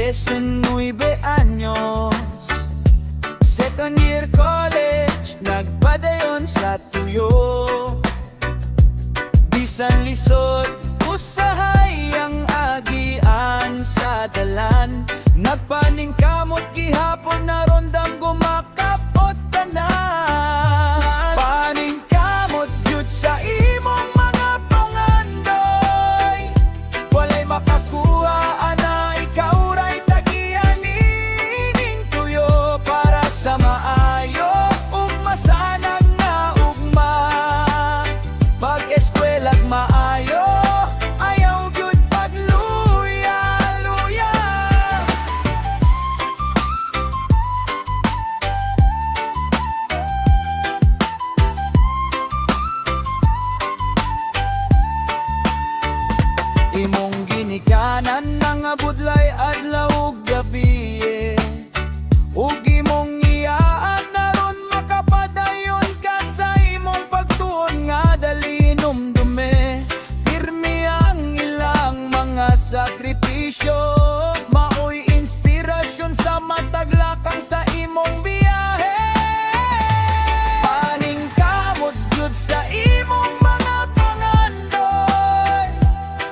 19 anyos. Second year college, nagpadayon sa tuyo. Bisan lisod, usahay ang agian sa dalan. Nagpaningkamot gihapon na rondang gumakapot tanan. Paningkamot yun sa imong mga pangandoy. Walay makakuha ana, ikaw ray tagian ining tuyo para sa maayo ug masanag nga ugma. Pag-eskwela't maayo, ayaw gyud pagluya-luya. Imong ginikanan nga budlay adlaw ug gabi, ug imong iyaan naron makapadayon ka sa imong pagtuon nga dali numdume. Pirmi ang ilang mga sakripisyo, maoy inspirasyon sa mataglakang sa imong biyahe. Paningkamot gyud sa imong mga pangandoy.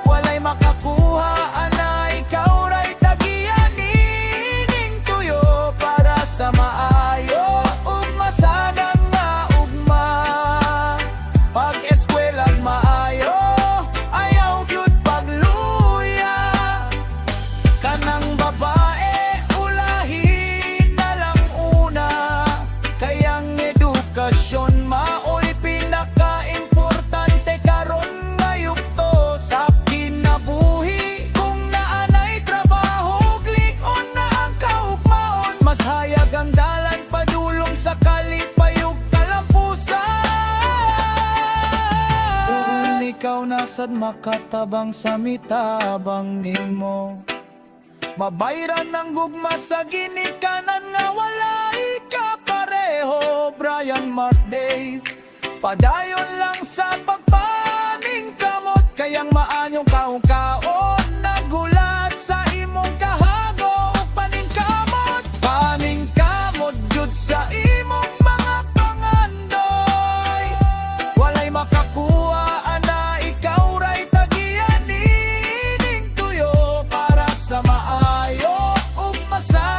Walay makakuha ana, ikaw ray tagian ining tuyo para sa maayo ug masanag nga ugma. Pag-eskwela't maayo, ayaw gyud pagluya. Kanang babae, ulahin na lang una. Kayang edukasyon maoy pinaka-importante karon nga yugto sa kinabuhi. Kung naanay trabaho ug lig-on na ang kaugmaon, mas hayag ang dalan padulong sa kalipayog kalampusan. Kung ikaw nasad makatabang sa mitabang nimo, mabayran ng gugma sa ginikanan nga wala ikapareho. Brian Mark Dave, padayon lang sa pagpaningkamot. Kayang maanyong kaon-kaon, nagulat sa imong kahago ug paningkamot. Paningkamot jud sa imong mga pangandoy. Walay makakuha ana, ikaw ray tagian ining tuyo para sa maayo ug masanag